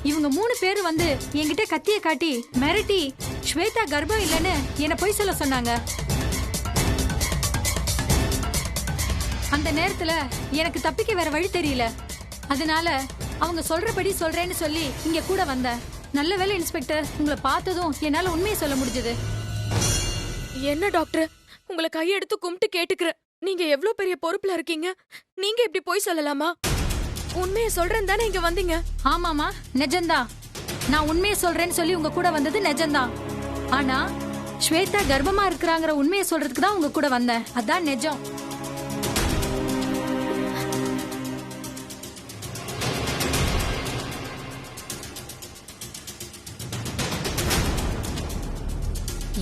இவங்க 3 பேர் வந்து என்கிட்ட கத்திய காட்டி மிரட்டி ஸ்வேதா கர்ப்பம் இல்லைன்னு என்ன பொய் சொல்ல சொன்னாங்க. அந்த நேரத்துல எனக்கு தப்பிக்க வேற வழி தெரியல. அதனால அவங்க சொல்றபடி சொல்றேன்னு சொல்லி இங்க கூட வந்தேன். நல்ல வேளை இன்ஸ்பெக்டர், உங்களை பார்த்ததும் என்னால உண்மையை சொல்ல முடிஞ்சது. என்ன டாக்டர், உங்களை கையெடுத்து கும்பிட்டு கேட்டுக்கிறேன். நீங்க எவ்வளவு பெரிய பொறுப்புல இருக்கீங்க. நீங்க இப்படி போய் சொல்லலாமா? உண்மையை சொல்றேன் தானே இங்க வந்தீங்க? ஆமாமா, நிஜம்தான். நான் உண்மையை சொல்றேன்னு சொல்லி உங்க கூட வந்தது நிஜம்தான். ஆனா ஸ்வேதா கர்ப்பமா இருக்கிறாங்கிற உண்மையை சொல்றதுக்கு தான் உங்க கூட வந்தேன். அதான் நிஜம்.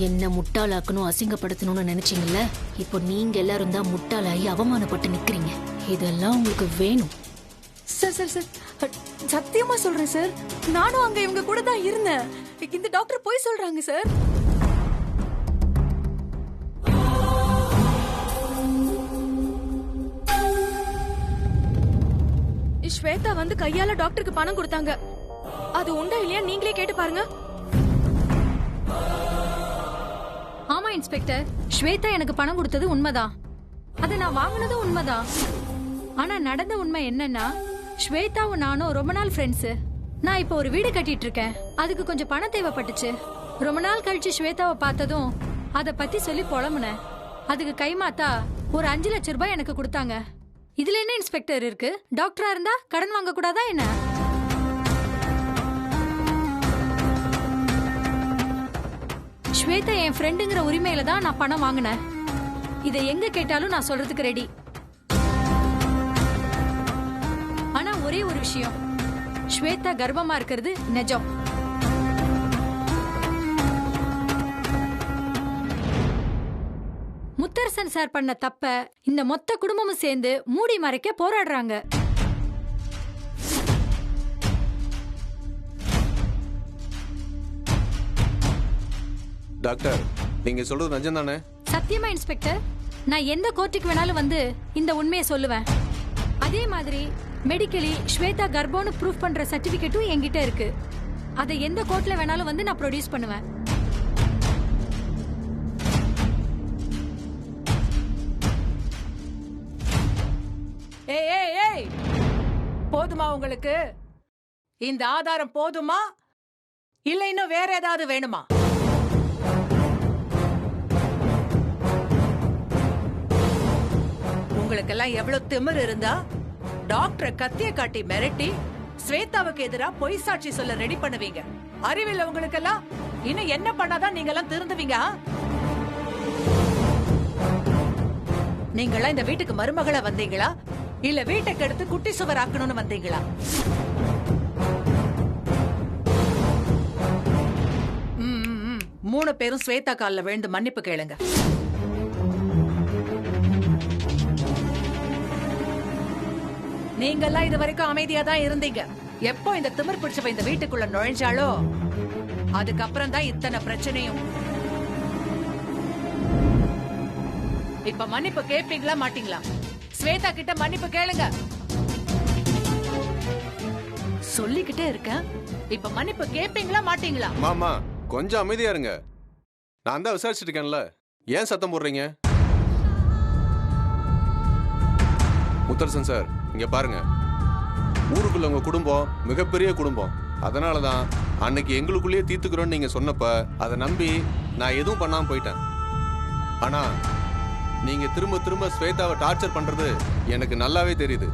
என்ன முட்டாளாக்கணும், அசிங்கப்படுத்தணும்னு நினைச்சீங்கல்ல? இப்போ நீங்க எல்லாரும் தான் முட்டாளாகி அவமானப்பட்டு நிக்கிறீங்க. இதெல்லாம் உங்களுக்கு வேணும்? சார் சார் சார், சத்தியமா சொல்றேன் சார். நானும் அங்க இவங்க கூட தான் இருந்தேன். இந்த டாக்டர் போய் சொல்றாங்க சார். ஸ்வேதா வந்து கையால டாக்டருக்கு பணம் கொடுத்தாங்க. அது உண்டா இல்லையா நீங்களே கேட்டு பாருங்க. ஆமா இன்ஸ்பெக்டர், ஸ்வேதா எனக்கு பணம் கொடுத்தது உண்மைதான். அதை நான் வாங்கினதும் உண்மைதான். ஆனா நடந்த உண்மை என்னன்னா, ஸ்வேதாவும் நானும் ரொம்ப நாள் ஃப்ரெண்ட்ஸ். நான் இப்போ ஒரு வீடு கட்டிட்டு இருக்கேன். அதுக்கு கொஞ்சம் பணம் தேவைப்பட்டுச்சு. ரொம்ப நாள் கழிச்சு ஸ்வேதாவை பார்த்ததும் அதை பத்தி சொல்லி புலம்புனேன். அதுக்கு கைமாத்தா ஒரு 5 லட்சம் ரூபாய் எனக்கு கொடுத்தாங்க. இதுல என்ன இன்ஸ்பெக்டர் இருக்கு? டாக்டரா இருந்தா கடன் வாங்க கூடாதா என்ன? ஸ்வேதா என் ஃப்ரெண்டுங்கிற உரிமையில தான் நான் பணம் வாங்கினேன். இதை எங்க கேட்டாலும் நான் சொல்றதுக்கு ரெடி. ஆனா ஒரே ஒரு விஷயம், ஸ்வேதா கர்ப்பமா இருக்கிறது நிஜம். முத்தரசன் சார் பண்ண தப்ப இந்த மொத்த குடும்பமும் சேர்ந்து மூடி மறைக்க போராடுறாங்க. டாக்டர், நீங்க சொல்றது நிஜம் தானே? சத்தியமா இன்ஸ்பெக்டர், நான் எந்த கோர்ட்டுக்கு வேணாலும் வந்து இந்த உண்மையை சொல்லுவேன். அதே மாதிரி மெடிக்கலி ஸ்வேதா கர்ப்பம்னு ப்ரூஃப் பண்ற சர்டிபிகேட்டும் என்கிட்ட இருக்கு. அதை எந்த கோர்ட்ல வேணாலும் வந்து நான் ப்ரொடியூஸ் பண்ணுவேன். ஏய் ஏய் ஏய், போதுமா உங்களுக்கு? இந்த ஆதாரம் போதுமா இல்ல இன்னும் வேற ஏதாவது வேணுமா? உங்களுக்கெல்லாம் எவ்வளவு திமிரு இருந்தா டாக்டரை கத்திய காட்டி மிரட்டி ஸ்வேதாவுக்கு எதிரா பொய் சாட்சி சொல்ல ரெடி பண்ணுவீங்க? அறிவில்ல உங்களுக்கெல்லாம்? இன்னும் என்ன பண்ணாதான் நீங்க எல்லாம் திருந்துவீங்க? நீங்கெல்லாம் இந்த வீட்டுக்கு மருமகளா வந்தீங்களா இல்ல வீட்டுக்கு எடுத்து குட்டி சுவர் ஆக்கணும்னு வந்தீங்களா? மூணு பேரும் ஸ்வேதா கால்ல விழுந்து மன்னிப்பு கேளுங்க. நீங்கெல்லாம் இது வரைக்கும் அமைதியா தான் இருந்தீங்க. எப்போ இந்த திமிர் பிடிச்சவ இந்த வீட்டுக்குள்ள நுழைஞ்சாலோ அதுக்கப்புறம் தான் இத்தனை பிரச்சனையும். இப்ப மன்னிப்பு கேட்பீங்களா மாட்டீங்களா? ஸ்வேதா கிட்ட மன்னிப்பு கேளுங்க. சொல்லிக்கிட்டே இருக்கேன். இப்ப மன்னிப்பு கேட்பீங்களா மாட்டீங்களா? மாமா, கொஞ்சம் அமைதியா இருங்க. நான் தான் விசாரிச்சுட்டு இருக்கேன்ல, ஏன் சத்தம் போடுறீங்க? முத்தரசன் சார், இங்க பாருங்க. ஊருக்குள்ள உங்க குடும்பம் மிகப்பெரிய குடும்பம். அதனாலதான் அன்னைக்கு எங்களுக்குள்ளேயே தீர்த்துக்கிறோன்னு நீங்க சொன்னப்ப அதை நம்பி நான் எதுவும் பண்ணாம போயிட்டேன். ஆனா நீங்க திரும்ப திரும்ப ஸ்வேதாவை டார்ச்சர் பண்றது எனக்கு நல்லாவே தெரியுது.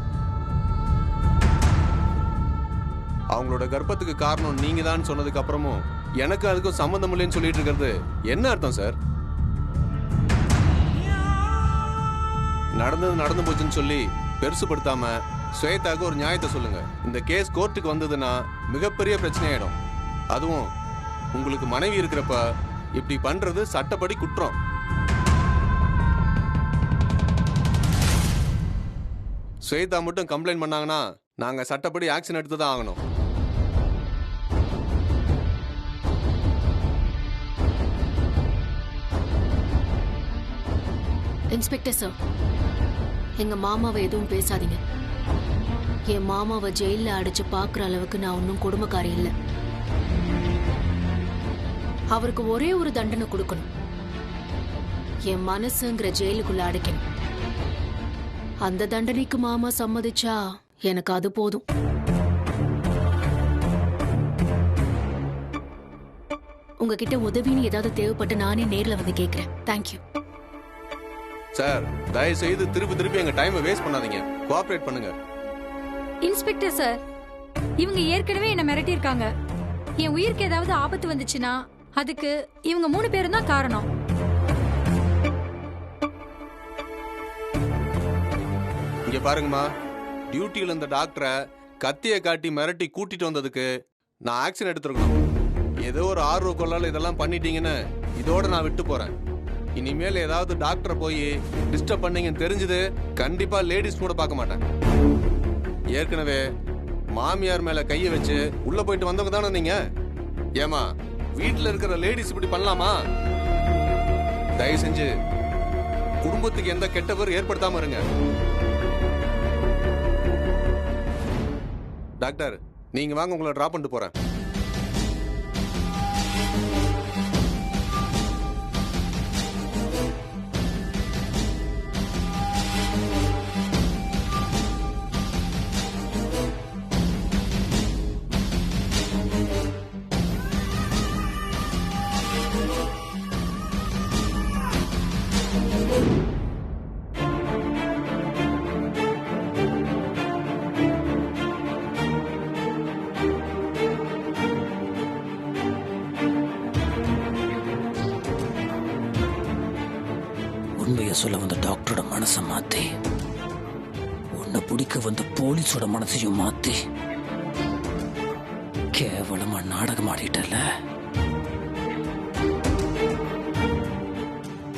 அவங்களோட கர்ப்பத்துக்கு காரணம் நீங்க தான் சொன்னதுக்கு அப்புறமும் எனக்கு அதுக்கும் சம்பந்தம் இல்லைன்னு சொல்லிட்டு இருக்கிறது என்ன அர்த்தம் சார்? நடந்தது நடந்து போச்சுன்னு சொல்லி பெருசுப்படுத்தாம ஸ்வேதாவுக்கு ஒரு நியாயத்தை சொல்லுங்க. இந்த கேஸ் கோர்ட்டுக்கு வந்ததுன்னா மிகப்பெரிய பிரச்சனை ஆயிடும். அதுவும் உங்களுக்கு மனைவி இருக்கிறப்ப இப்படி பண்றது சட்டப்படி குற்றம். ஸ்வேதா மட்டும் கம்ப்ளைண்ட் பண்ணாங்கன்னா நாங்க சட்டப்படி ஆக்ஷன் எடுத்து தான் ஆகணும். இன்ஸ்பெக்டர் சார், எங்க மாமாவை எதுவும் பேசாதீங்க. என் மாமாவை ஜெயில அடைச்சு பாக்குற அளவுக்கு நான் ஒன்னும் கொடுமைக்காரி இல்ல. அவருக்கு ஒரே ஒரு தண்டனை கொடுக்கணும். என் மனசுங்கிற ஜெயிலுக்குள்ள அடைக்கணும். அந்த தண்டனைக்கு மாமா சம்மதிச்சா எனக்கு அது போதும். உங்ககிட்ட உதவின்னு ஏதாவது தேவைப்பட்டு நானே நேர்ல வந்து கேக்குறேன். Thank you sir. தயவு செய்து திருப்பி எங்க டைமை வேஸ்ட் பண்ணாதீங்க. கோஆபரேட் பண்ணுங்க. இன்ஸ்பெக்டர் சார், இவங்க ஏற்கனவே என்ன மிரட்டி இருக்காங்க. என் உயிருக்கு ஏதாவது ஆபத்து வந்துச்சுன்னா அதுக்கு இவங்க 3 பேரும் தான் காரணம். இங்க பாருங்கம்மா, டியூட்டியில் இருந்த டாக்டரை கத்தியை காட்டி மிரட்டி கூட்டிட்டு வந்ததுக்கு நான் ஆக்ஷன் எடுத்துருக்கணும். ஏதோ ஒரு ஆர்வ கொள்ளால இதெல்லாம் பண்ணிட்டீங்கன்னு இதோட நான் விட்டு போறேன். இனிமேல் ஏதாவது டாக்டரை போய் டிஸ்டர்ப் பண்ணீங்கன்னு தெரிஞ்சது கண்டிப்பா லேடிஸ் கூட பார்க்க மாட்டேன். ஏற்கனவே மாமியார் மேல கையை வச்சு உள்ள போயிட்டு வந்தவங்க தானே நீங்க. ஏமா வீட்டுல இருக்கிற லேடிஸ் இப்படி பண்ணலாமா? தயவு செஞ்சு குடும்பத்துக்கு எந்த கெட்ட பேர் ஏற்படுத்தாம இருங்க. டாக்டர், நீங்க வாங்க, உங்களை டிராப் பண்ணிட்டு போறேன். உண்மையை சொல்ல வந்த டாக்டரோட மனசை மாத்தி, உன்னை பிடிக்க வந்த போலீஸோட மனசையும் மாத்தி கேவலமா நாடகம் ஆடிட்டல.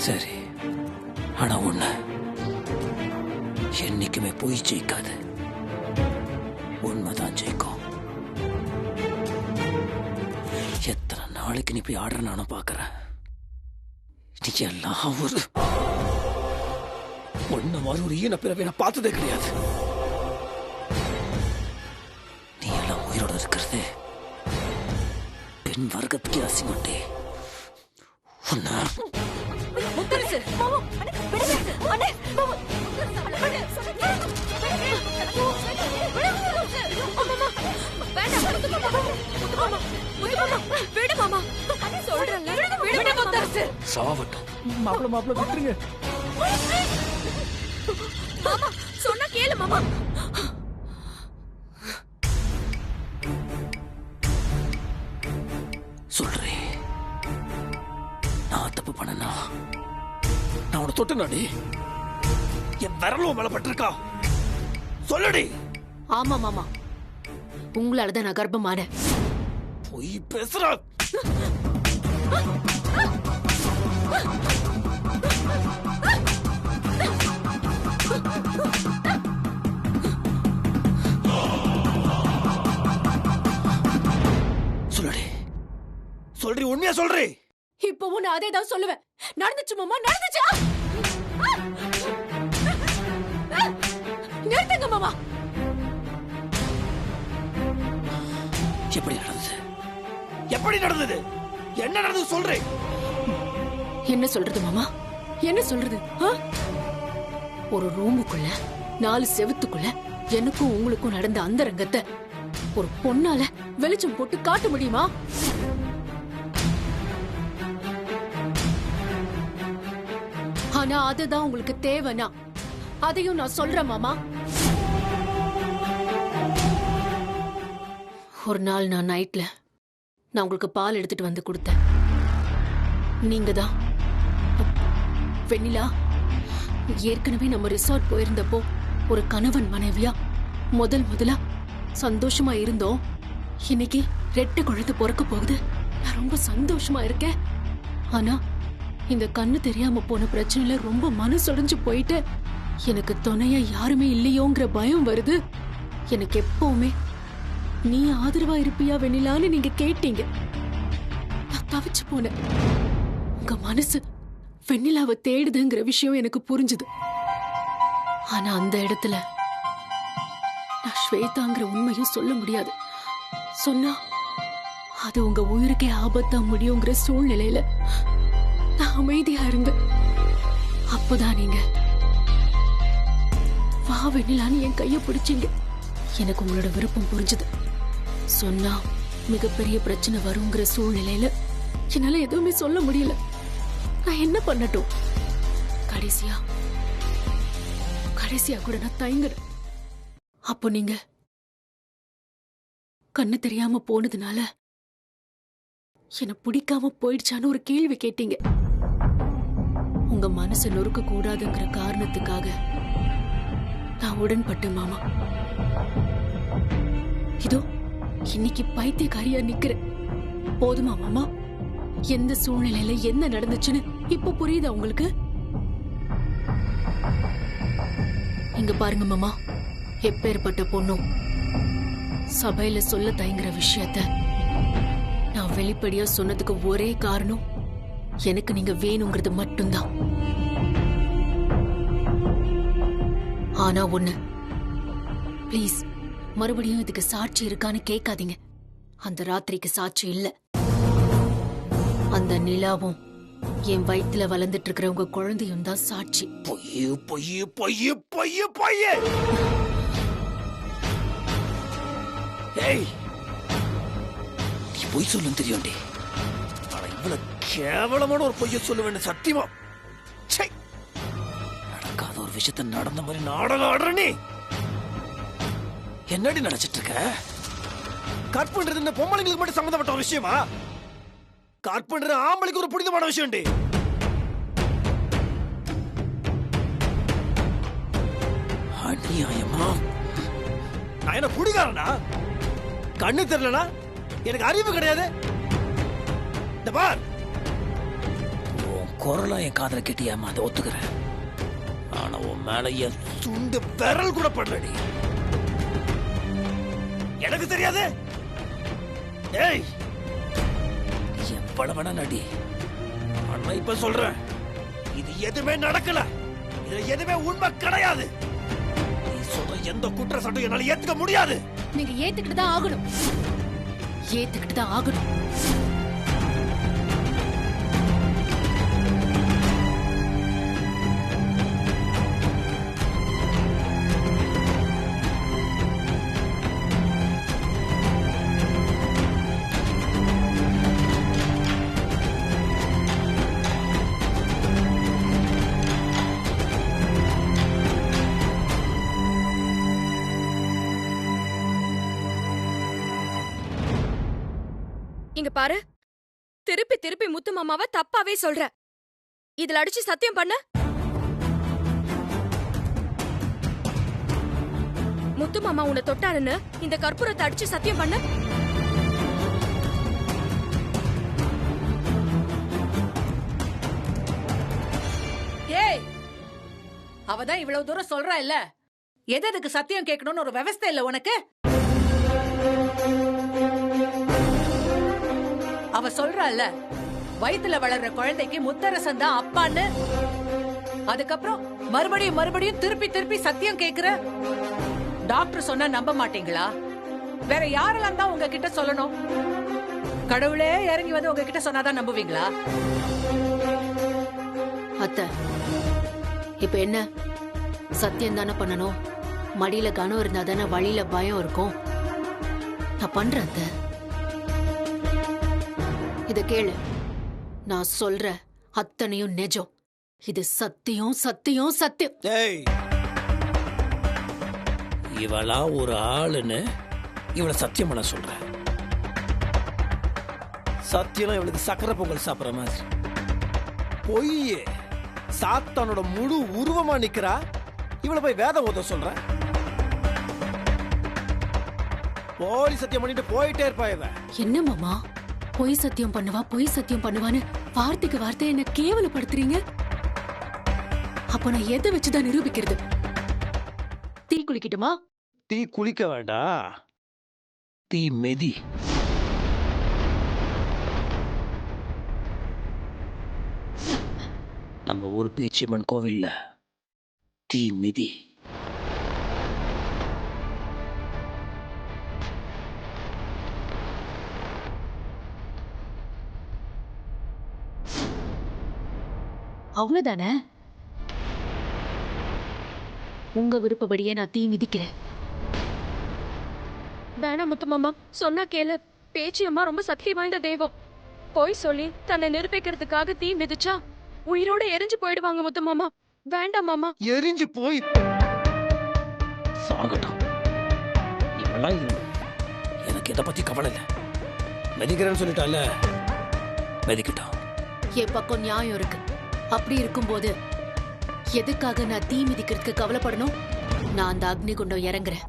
சரி, ஆனா ஒண்ணு, என்னைக்குமே போய் ஜெயிக்காது, உண்மைதான் ஜெயிக்கும். எத்தனை நாளைக்கு நீ போய் ஆடுற நானும் பாக்குறேன். நீ எல்லாம் ஒரு ஒன்ன மாதிரி ஒரு ஈன பிறவை நான் பார்த்ததே கிடையாது. நீ எல்லாம் உயிரோட இருக்கிறது பெண் வர்க்கத்துக்கே அசிங்கண்டே. உன்ன சாவட்டும். மாப்பிள்ள விட்டுருங்க. மாமா சொன்னா கேளு மாமா. சொல்றே, நான் தப்பு பண்ணனா? நான் உன்னை தொட்டனாடி? என் விரலும் மேல பட்டிருக்கா? சொல்லடி. ஆமா மாமா, உங்களாலதான் நான் கர்ப்பமானேன். பொய் பேசுற. சொல்லடி, சொல்றி, உண்மையா சொல்றி. இப்பவும் நான் அதே தான் சொல்லுவேன். நடந்துச்சு மாமா, நடந்துச்சு. நிறுத்துங்க மாமா. எப்படி நடந்தது? எப்படி நடந்தது? என்ன நடந்தது சொல்றேன். என்ன சொல்றது மாமா, என்ன சொல்றது? ஒரு ரூமுக்குள்ள 4 செவுத்துக்குள்ள எனக்கும் உங்களுக்கும் நடந்த அந்த ரங்கத்தை ஒரு பொண்ணால வெளிச்சம் போட்டு காட்ட முடியுமா? ஆனா அதுதான் உங்களுக்கு தேவைனா அதையும் நான் சொல்றேன் மாமா. ஒரு நாள் நான் நைட்ல நான் உங்களுக்கு பால் எடுத்துட்டு வந்து கொடுத்தேன். நீங்க தான் வெண்ணிலா, ஏற்கனவே நம்ம ரிசார்ட் போயிருந்தப்போ ஒரு கணவன் மனைவியா முதலா சந்தோஷமா இருந்தோம். இன்னைக்கு 2 குழந்தை பிறக்க போகுது. நான் ரொம்ப சந்தோஷமா இருக்கேன். ஆனா இந்த கண்ணு தெரியாம போன பிரச்சனையில ரொம்ப மனசுடைஞ்சு போயிட்டு எனக்கு துணையா யாருமே இல்லையோங்கிற பயம் வருது. எனக்கு எப்பவுமே நீ ஆதரவா இருப்பியா வெண்ணிலான்னு நீங்க கேட்டீங்க. நான் தவிச்சு போனேன். உங்க மனசு வெண்ணிலாவை தேடுதுங்கிற விஷயம் எனக்கு புரிஞ்சுது. ஆனா அந்த இடத்துல நான் ஸ்வேதாங்கிற உண்மையும் சொல்ல முடியாது. சொன்னா அது உங்க உயிருக்கே ஆபத்தா முடியுங்கிற சூழ்நிலையில நான் அமைதியா இருந்தேன். அப்பதான் நீங்க வா வெண்ணிலான்னு என் கைய பிடிச்சீங்க. எனக்கு உங்களோட விருப்பம் புரிஞ்சுது. சொன்னா மிகப்பெரிய பிரச்சனை வருங்கிற சூழ்நிலையில என்னால எதுவுமே சொல்ல முடியல. நான் என்ன பண்ணட்டும்? கடைசியா கூட நான் தயங்குறேன். அப்போ நீங்க கண்ணு தெரியாம போனதுனால என்ன பிடிக்காம போயிடுச்சான்னு ஒரு கேள்வி கேட்டீங்க. உங்க மனசை நொறுக்க கூடாதுங்கிற காரணத்துக்காக நான் உடன்பட்டேன் மாமா. இதோ இன்னைக்கு பைத்தியக்காரியா நிக்கிறேன். போதுமா மாமா? எந்த சூழ்நிலையில என்ன நடந்துச்சுன்னு இப்ப புரியுதா உங்களுக்கு? இங்க பாருங்க மாமா, எப்பேற்பட்ட பொண்ணும் சபையில சொல்ல தயங்குற விஷயத்த நான் வெளிப்படையா சொன்னதுக்கு ஒரே காரணம் எனக்கு நீங்க வேணுங்கிறது மட்டும்தான். ஆனா ஒண்ணு, ப்ளீஸ் மறுபடியும் இதுக்கு சாட்சி இருக்கான்னு கேட்காதீங்க. அந்த ராத்திரிக்கு சாட்சி இல்ல. அந்த நிலாவும் என் வயித்துல வளர்ந்துட்டு இருக்கிற உங்க குழந்தையும் தான் சாட்சி. பொய்யு பொய்யு பொய்யு பொய்யு பொய்யு. ஏய், நீ பொய் சொல்லும் தெரியும்டி. ஆனா இவ்வளவு கேவலமான ஒரு பொய்ய சொல்லுவேன் சத்தியமா. ச்சே, நடக்காத ஒரு விஷயத்த நடந்த மாதிரி நாடகம் ஆடுற நீ. என்னடி நினைச்சிட்டு இருக்க? கற்பன்றது இந்த பொம்பளைங்களுக்கு மட்டும் சம்பந்தப்பட்ட ஒரு விஷயமா? கற்பன்றது ஆம்பளைக்கு ஒரு புனிதமான விஷயம். அநியாயமா? நான் என்ன குடிகாரனா? கண்ணு தெரியலனா எனக்கு அறிவு கிடையாது. இந்த பார், உன் குரலா என் காதல கேட்டியாமா, அதை ஒத்துக்கிறேன். ஆனா உன் மேல என் சுண்டு விரல் கூட படலடி. எனக்கு தெரியாது. ஏய், எவ்வளவு வேணா நடி. ஆனா இப்ப சொல்றேன், இது எதுவுமே நடக்கல. இது எதுவுமே உண்மை கிடையாது. நீ சொல்ற எந்த குற்றச்சாட்டும் என்னால ஏத்துக்க முடியாது. நீங்க ஏத்துக்கிட்டு தான் ஆகணும். ஏத்துக்கிட்டு தான் ஆகணும். இங்க பாரு, திருப்பி திருப்பி முத்து மாமாவை தப்பாவே சொல்ற. இதுல அடிச்சு சத்தியம் பண்ண. முத்து மாமா உன்னை தொட்டாருன்னு இந்த கற்பூரத்தை அடிச்சு சத்தியம் பண்ண. ஏய், அவதான் இவ்வளவு தூரம் சொல்றா இல்ல, எதுக்கு சத்தியம் கேட்கணும்னு ஒரு விவஸ்தை இல்ல உனக்கு? அவ சொல்றாள்ல, வயித்துல வளர்ற குழந்தைக்கு முத்தரசன் தான் அப்பான்னு. அதுக்கப்புறம் மறுபடியும் மறுபடியும் திருப்பி திருப்பி சத்தியம் கேக்குற. டாக்டர் சொன்னா நம்ப மாட்டீங்களா? வேற யாரெல்லாம் தான் உங்ககிட்ட சொல்லணும்? கடவுளே இறங்கி வந்து உங்ககிட்ட சொன்னாதான் நம்புவீங்களா? அத்தை, இப்ப என்ன? சத்தியம் தானே பண்ணணும். மடியில கனம் இருந்தா தானே வழியில பயம் இருக்கும். நான் பண்றேன் அத்தை. இத கேளு, நான் சொல்ற அத்தனையும் நிஜம். இது சத்தியம் சத்தியம் சத்தியம். ஏய், இவளா ஒரு ஆளுன்னு இவள சத்தியம் பண்ண சொல்ற? சத்தியம் இவளுக்கு சக்கரை பொங்கல் சாப்பிடுற மாதிரி. பொய்யே சாத்தானோட முழு உருவமா நிக்கிறா. இவளை போய் வேதம் ஓத சொல்ற? போலி சத்தியம் பண்ணிட்டு போயிட்டே இருப்பா இவ. என்ன மாமா, பொய் சத்தியம் பண்ணுவா பொய் சத்தியம் பண்ணுவான்னு வார்த்தைக்கு வார்த்தை என்ன கேவலப்படுத்துறீங்க. அப்ப நான் எதை வச்சுதான் நிரூபிக்கிறது? தீ குளிக்கட்டுமா? தீ குளிக்க வேண்டாம், தீ மெதி. நம்ம ஊர் பேச்சியம்மன் கோவில்ல தீ மிதி. அவ்வளவுதானே? உங்க விருப்பப்படியே நான் தீ மிதிக்கிறேன். வேணாம் முத்து மாமா, சொன்னா கேளு. பேச்சியம்மா ரொம்ப சக்தி வாய்ந்த தெய்வம். போய் சொல்லி தன்னை நிரூபிக்கிறதுக்காக தீ மிதிச்சா உயிரோட எரிஞ்சு போயிடுவாங்க முத்து மாமா. வேண்டாம் மாமா. எரிஞ்சு போய் சாகட்டும். இவெல்லாம் எனக்கு இதை பத்தி கவலை இல்லை. மெதிக்கிறேன்னு சொல்லிட்டால, மெதிக்கிட்டான். என் பக்கம் நியாயம் இருக்கு. அப்படி இருக்கும்போது எதுக்காக நான் தீ மிதிக்கிறதுக்கு கவலைப்படணும்? நான் அந்த அக்னி குண்டம் இறங்குறேன்.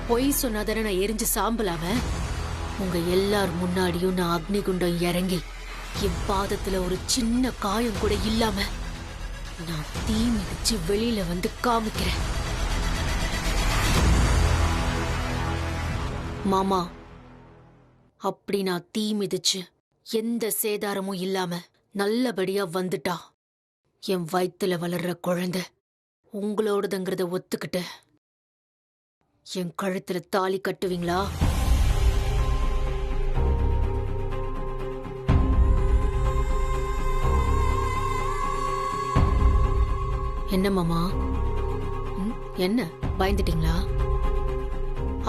பொய் சொன்னாதானே நான் எரிஞ்சு சாம்பலாவேன். உங்க எல்லார் முன்னாடியும் நான் அக்னி குண்டம் இறங்கி என் பாதத்துல ஒரு சின்ன காயம் கூட இல்லாம நான் தீ மிதிச்சு வெளியில வந்து காமிக்கிறேன். மாமா, அப்படி நான் தீ மிதிச்சு எந்த சேதாரமும் இல்லாம நல்லபடியா வந்துட்டா என் வயித்துல வளர்ற குழந்தை உங்களோடதுங்கிறத ஒத்துக்கிட்டு என் கழுத்துல தாலி கட்டுவீங்களா? என்ன மாமா? என்ன பயந்துட்டீங்களா?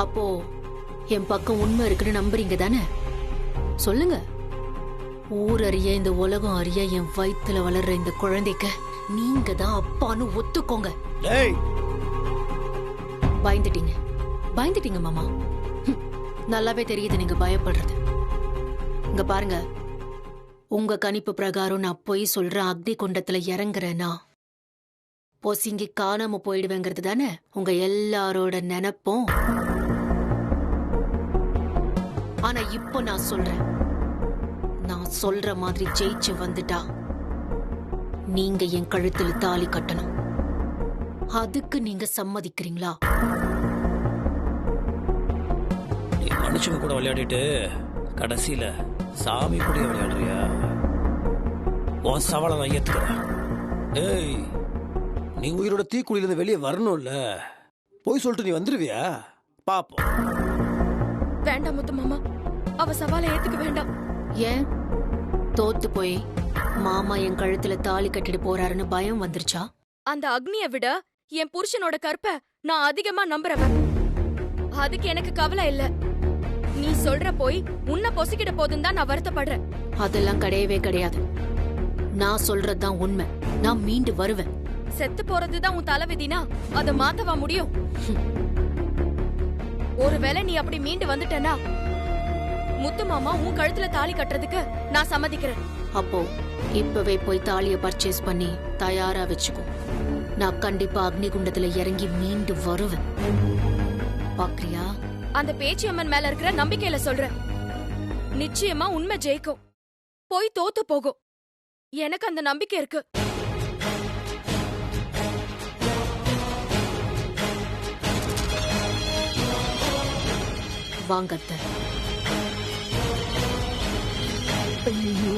அப்போ என் பக்கம் உண்மை இருக்குன்னு நம்புறீங்க தானே? சொல்லுங்க. ஊர் அறிய, இந்த உலகம் அறிய என் வயித்துல வளர்ற இந்த குழந்தைக்கு நீங்க தான் அப்பான்னு ஒத்துக்கோங்க. பயந்துட்டீங்க, பயந்துட்டீங்க மாமா. நல்லாவே தெரியுது நீங்க பயப்படுறது. இங்க பாருங்க, உங்க கணிப்பு பிரகாரம் நான் போய் சொல்றேன் அக்னி குண்டத்துல இறங்குறேன்னா பொசிங்கி காணாம போயிடுவேங்கிறது தானே உங்க எல்லாரோட நினைப்போம். ஆனா இப்போ நான் சொல்றேன், நான் சொல்ற மாதிரி ஜெயிச்சு வந்துட்டா நீங்க என் கழுத்துல தாலி கட்டணும். அதுக்கு நீங்க சம்மதிக்கிறீங்களா? நீ மனுஷங்க கூட விளையாடிட்டு கடைசியில சாமி கூட விளையாடுறியா? உன் சவாலை நான் ஏத்துக்கிறேன். ஏய், நீ உயிரோட தீக்குழியில இருந்து வெளியே வரணும்ல. போய் சொல்லிட்டு நீ வந்துருவியா? பாப்போம். வேண்டாம் முத்து மாமா, அவ சவாலை ஏத்துக்க வேண்டாம். ஏன் தோத்து போய் மாமா என் கழுத்துல தாலி கட்டிட்டு போறாருன்னு பயம் வந்துருச்சா? அந்த அக்னியை விட என் புருஷனோட கற்ப நான் அதிகமா நம்புறவன். அதுக்கு எனக்கு கவலை இல்ல. நீ சொல்ற போய் உன்னை பொசிக்கிட போதும் தான் நான் வருத்தப்படுறேன். அதெல்லாம் கிடையவே கிடையாது. நான் சொல்றதுதான் உண்மை. நான் மீண்டு வருவேன். செத்து போறதுதான் உன் தலைவிதினா அதை மாத்தவா முடியும்? ஒருவேளை நீ அப்படி மீண்டு வந்துட்டனா முத்து மாமா உன் கழுத்துல தாலி கட்டுறதுக்கு நான் சம்மதிக்கிறேன். அப்போ இப்பவே போய் தாலிய பர்ச்சேஸ் பண்ணி தயாரா வச்சுக்கோ. நான் கண்டிப்பா அக்னி குண்டத்துல இறங்கி மீண்டு வருவேன். பாக்குறியா? அந்த பேச்சியம்மன் மேல இருக்கிற நம்பிக்கையில சொல்றேன். நிச்சயமா உண்மை ஜெயிக்கும். போய் தோத்து போகும். எனக்கு அந்த நம்பிக்கை இருக்கு. வாங்க அத்தை. ஐயோ,